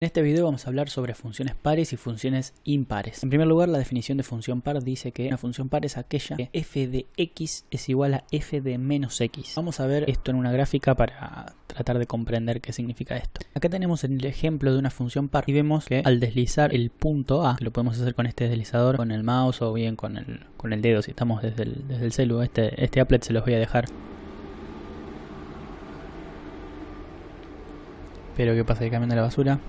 En este video vamos a hablar sobre funciones pares y funciones impares. En primer lugar, la definición de función par dice que una función par es aquella que f de x es igual a f de menos x. Vamos a ver esto en una gráfica para tratar de comprender qué significa esto. Acá tenemos el ejemplo de una función par y vemos que al deslizar el punto A, que lo podemos hacer con este deslizador, con el mouse o bien con el dedo si estamos desde el celu, este applet se los voy a dejar. Pero ¿qué pasa? Que cambiando la basura.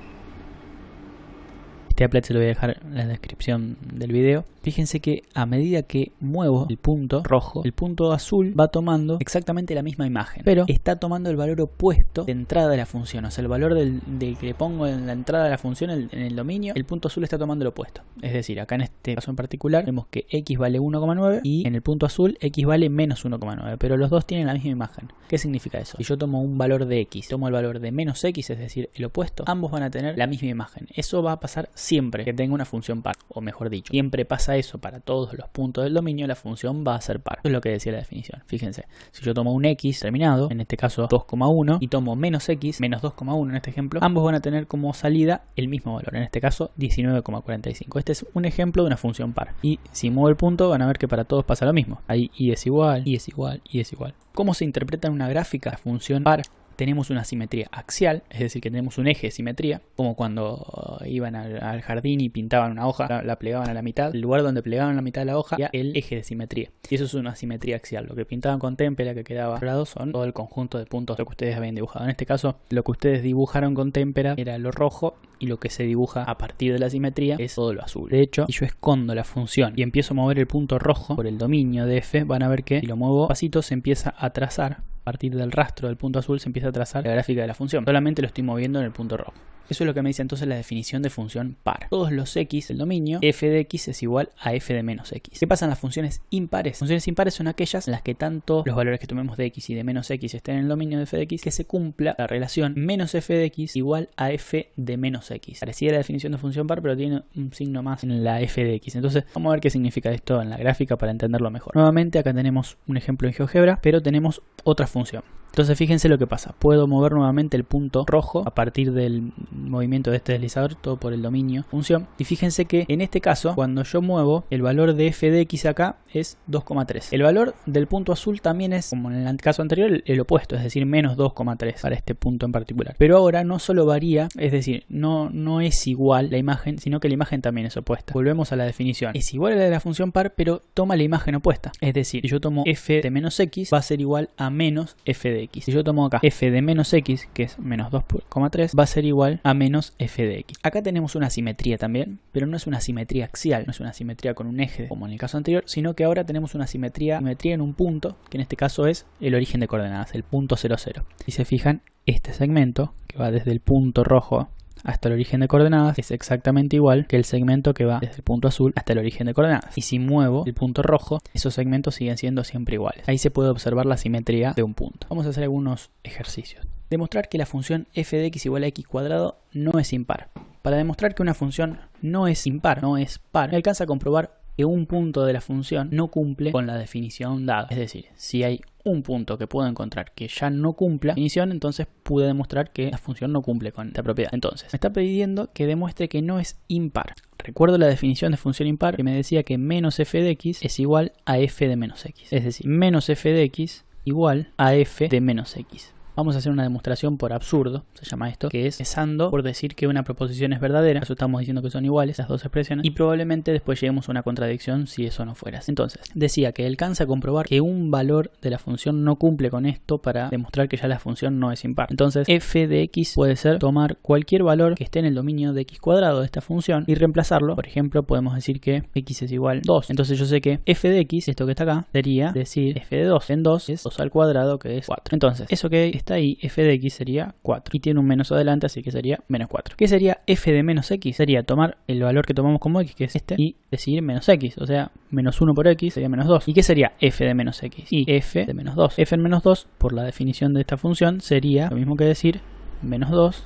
Este applet se lo voy a dejar en la descripción del video. Fíjense que a medida que muevo el punto rojo, el punto azul va tomando exactamente la misma imagen, pero está tomando el valor opuesto de entrada de la función. O sea, el valor del que le pongo en la entrada de la función en el dominio, el punto azul está tomando el opuesto. Es decir, acá en este caso en particular vemos que x vale 1,9 y en el punto azul x vale menos 1,9, pero los dos tienen la misma imagen. ¿Qué significa eso? Si yo tomo un valor de x, tomo el valor de menos x, es decir, el opuesto, ambos van a tener la misma imagen. Eso va a pasar siempre que tenga una función par, o mejor dicho, siempre pasa eso para todos los puntos del dominio, la función va a ser par. Eso es lo que decía la definición. Fíjense, si yo tomo un x terminado, en este caso 2,1, y tomo menos x, menos 2,1 en este ejemplo, ambos van a tener como salida el mismo valor, en este caso 19,45. Este es un ejemplo de una función par. Y si muevo el punto van a ver que para todos pasa lo mismo. Ahí y es igual, y es igual, y es igual. ¿Cómo se interpreta en una gráfica la función par? Tenemos una simetría axial, es decir, que tenemos un eje de simetría, como cuando iban al jardín y pintaban una hoja, la plegaban a la mitad, el lugar donde plegaban la mitad de la hoja era el eje de simetría. Y eso es una simetría axial. Lo que pintaban con témpera que quedaba dorado son todo el conjunto de puntos lo que ustedes habían dibujado. En este caso, lo que ustedes dibujaron con témpera era lo rojo y lo que se dibuja a partir de la simetría es todo lo azul. De hecho, si yo escondo la función y empiezo a mover el punto rojo por el dominio de f, van a ver que si lo muevo pasito se empieza a trazar. A partir del rastro del punto azul se empieza a trazar la gráfica de la función. Solamente lo estoy moviendo en el punto rojo. Eso es lo que me dice entonces la definición de función par. Todos los x del dominio, f de x es igual a f de menos x. ¿Qué pasa en las funciones impares? Funciones impares son aquellas en las que tanto los valores que tomemos de x y de menos x estén en el dominio de f de x, que se cumpla la relación menos f de x igual a f de menos x. Parecía la definición de función par, pero tiene un signo más en la f de x. Entonces vamos a ver qué significa esto en la gráfica para entenderlo mejor. Nuevamente acá tenemos un ejemplo en GeoGebra, pero tenemos otra función. Entonces fíjense lo que pasa. Puedo mover nuevamente el punto rojo a partir del movimiento de este deslizador, todo por el dominio función. Y fíjense que en este caso, cuando yo muevo, el valor de f de x acá es 2,3. El valor del punto azul también es, como en el caso anterior, el opuesto, es decir, menos 2,3 para este punto en particular. Pero ahora no solo varía, es decir, no es igual la imagen, sino que la imagen también es opuesta. Volvemos a la definición. Es igual a la de la función par, pero toma la imagen opuesta. Es decir, si yo tomo f de menos x, va a ser igual a menos f de x. Si yo tomo acá f de menos x, que es menos 2,3, va a ser igual a menos f de x. Acá tenemos una simetría también, pero no es una simetría axial, no es una simetría con un eje como en el caso anterior, sino que ahora tenemos una simetría en un punto, que en este caso es el origen de coordenadas, el punto 0, 0. Si se fijan, este segmento, que va desde el punto rojo hasta el origen de coordenadas, es exactamente igual que el segmento que va desde el punto azul hasta el origen de coordenadas. Y si muevo el punto rojo, esos segmentos siguen siendo siempre iguales. Ahí se puede observar la simetría de un punto. Vamos a hacer algunos ejercicios. Demostrar que la función f de x igual a x cuadrado no es impar. Para demostrar que una función no es impar, no es par, me alcanza a comprobar que un punto de la función no cumple con la definición dada. Es decir, si hay un punto que puedo encontrar que ya no cumple la definición, entonces pude demostrar que la función no cumple con esta propiedad. Entonces, me está pidiendo que demuestre que no es impar. Recuerdo la definición de función impar que me decía que menos f de x es igual a f de menos x. Es decir, menos f de x igual a f de menos x. Vamos a hacer una demostración por absurdo, se llama esto, que es empezando por decir que una proposición es verdadera. Eso estamos diciendo que son iguales las dos expresiones y probablemente después lleguemos a una contradicción si eso no fuera. Entonces, decía que alcanza a comprobar que un valor de la función no cumple con esto para demostrar que ya la función no es impar. Entonces, f de x puede ser tomar cualquier valor que esté en el dominio de x cuadrado de esta función y reemplazarlo. Por ejemplo, podemos decir que x es igual a 2. Entonces yo sé que f de x, esto que está acá, sería decir f de 2. En 2 es 2 al cuadrado, que es 4. Entonces, eso que está ahí, f de x sería 4 y tiene un menos adelante, así que sería menos 4. ¿Qué sería f de menos x? Sería tomar el valor que tomamos como x, que es este, y decidir menos x, o sea, menos 1 por x sería menos 2. ¿Y qué sería f de menos x? Y f de menos 2. F en menos 2, por la definición de esta función, sería lo mismo que decir menos 2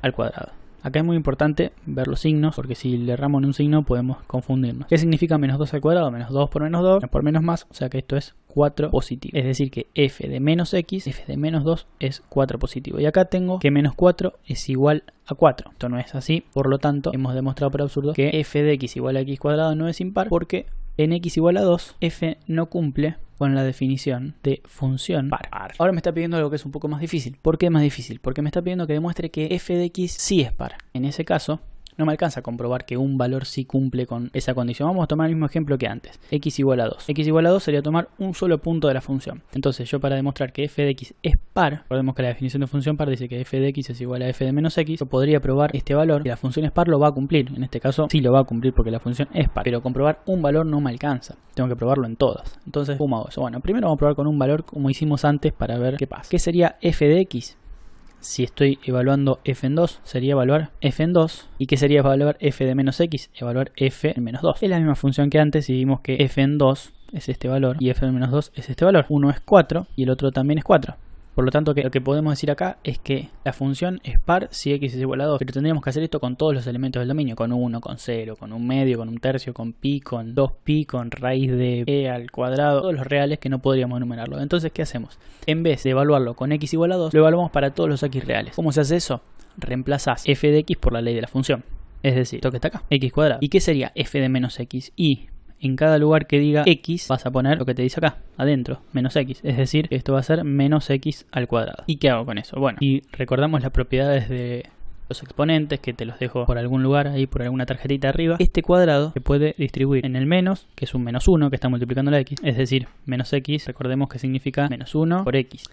al cuadrado. Acá es muy importante ver los signos, porque si le erramos en un signo podemos confundirnos. ¿Qué significa menos 2 al cuadrado? Menos 2 por menos 2, menos por menos más, o sea que esto es 4 positivo. Es decir que f de menos x, f de menos 2 es 4 positivo. Y acá tengo que menos 4 es igual a 4. Esto no es así, por lo tanto hemos demostrado por absurdo que f de x igual a x cuadrado no es impar, porque en x igual a 2, f no cumple con la definición de función par. Ahora me está pidiendo algo que es un poco más difícil. ¿Por qué más difícil? Porque me está pidiendo que demuestre que f de x sí es par. En ese caso, no me alcanza a comprobar que un valor sí cumple con esa condición. Vamos a tomar el mismo ejemplo que antes. X igual a 2. X igual a 2 sería tomar un solo punto de la función. Entonces yo, para demostrar que f de x es par, recordemos que la definición de función par dice que f de x es igual a f de menos x, yo podría probar este valor. Si la función es par, lo va a cumplir. En este caso sí lo va a cumplir porque la función es par. Pero comprobar un valor no me alcanza. Tengo que probarlo en todas. Entonces, ¿cómo hago eso? Bueno, primero vamos a probar con un valor como hicimos antes para ver qué pasa. ¿Qué sería f de x? Si estoy evaluando f en 2, sería evaluar f en 2. ¿Y qué sería evaluar f de menos x? Evaluar f en menos 2. Es la misma función que antes y vimos que f en 2 es este valor y f en menos 2 es este valor. Uno es 4 y el otro también es 4. Por lo tanto, lo que podemos decir acá es que la función es par si x es igual a 2. Pero tendríamos que hacer esto con todos los elementos del dominio. Con 1, con 0, con un medio, con un tercio, con pi, con 2pi, con raíz de e al cuadrado. Todos los reales que no podríamos enumerarlo. Entonces, ¿qué hacemos? En vez de evaluarlo con x igual a 2, lo evaluamos para todos los x reales. ¿Cómo se hace eso? Reemplazás f de x por la ley de la función. Es decir, esto que está acá, x cuadrado. ¿Y qué sería f de menos x? Y en cada lugar que diga x vas a poner lo que te dice acá, adentro, menos x. Es decir, esto va a ser menos x al cuadrado. ¿Y qué hago con eso? Bueno, y recordamos las propiedades de los exponentes, que te los dejo por algún lugar, ahí por alguna tarjetita arriba. Este cuadrado se puede distribuir en el menos, que es un menos 1, que está multiplicando la x. Es decir, menos x, recordemos que significa menos 1 por x.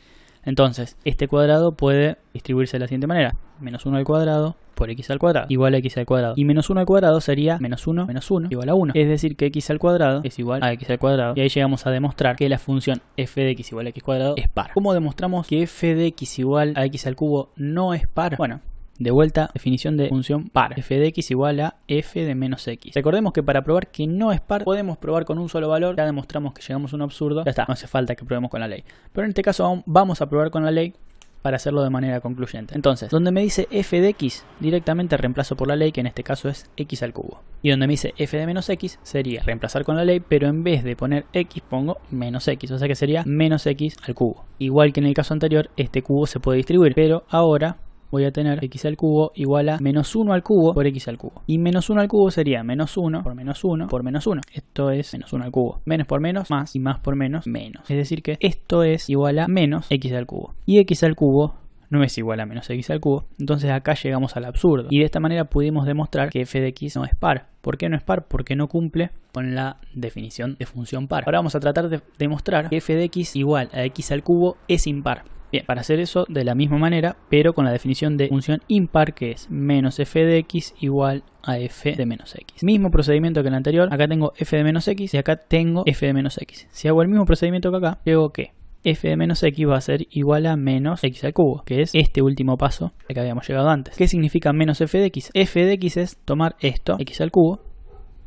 Entonces, este cuadrado puede distribuirse de la siguiente manera. Menos 1 al cuadrado por x al cuadrado igual a x al cuadrado. Y menos 1 al cuadrado sería menos 1 igual a 1. Es decir, que x al cuadrado es igual a x al cuadrado. Y ahí llegamos a demostrar que la función f de x igual a x cuadrado es par. ¿Cómo demostramos que f de x igual a x al cubo no es par? Bueno, de vuelta, definición de función par. F de x igual a f de menos x. Recordemos que para probar que no es par, podemos probar con un solo valor. Ya demostramos que llegamos a un absurdo. Ya está, no hace falta que probemos con la ley. Pero en este caso vamos a probar con la ley para hacerlo de manera concluyente. Entonces, donde me dice f de x, directamente reemplazo por la ley, que en este caso es x al cubo. Y donde me dice f de menos x, sería reemplazar con la ley, pero en vez de poner x, pongo menos x. O sea que sería menos x al cubo. Igual que en el caso anterior, este cubo se puede distribuir, pero ahora voy a tener x al cubo igual a menos 1 al cubo por x al cubo. Y menos 1 al cubo sería menos 1 por menos 1 por menos 1. Esto es menos 1 al cubo. Menos por menos, más. Y más por menos, menos. Es decir que esto es igual a menos x al cubo. Y x al cubo no es igual a menos x al cubo. Entonces acá llegamos al absurdo. Y de esta manera pudimos demostrar que f de x no es par. ¿Por qué no es par? Porque no cumple con la definición de función par. Ahora vamos a tratar de demostrar que f de x igual a x al cubo es impar. Bien, para hacer eso de la misma manera, pero con la definición de función impar, que es menos f de x igual a f de menos x. Mismo procedimiento que el anterior. Acá tengo f de menos x y acá tengo f de menos x. Si hago el mismo procedimiento que acá, llego que f de menos x va a ser igual a menos x al cubo, que es este último paso al que habíamos llegado antes. ¿Qué significa menos f de x? F de x es tomar esto, x al cubo,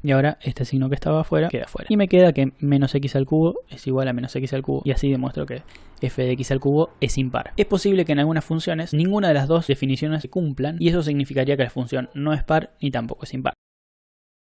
y ahora este signo que estaba afuera queda afuera. Y me queda que menos x al cubo es igual a menos x al cubo. Y así demuestro que f de x al cubo es impar. Es posible que en algunas funciones ninguna de las dos definiciones se cumplan. Y eso significaría que la función no es par ni tampoco es impar.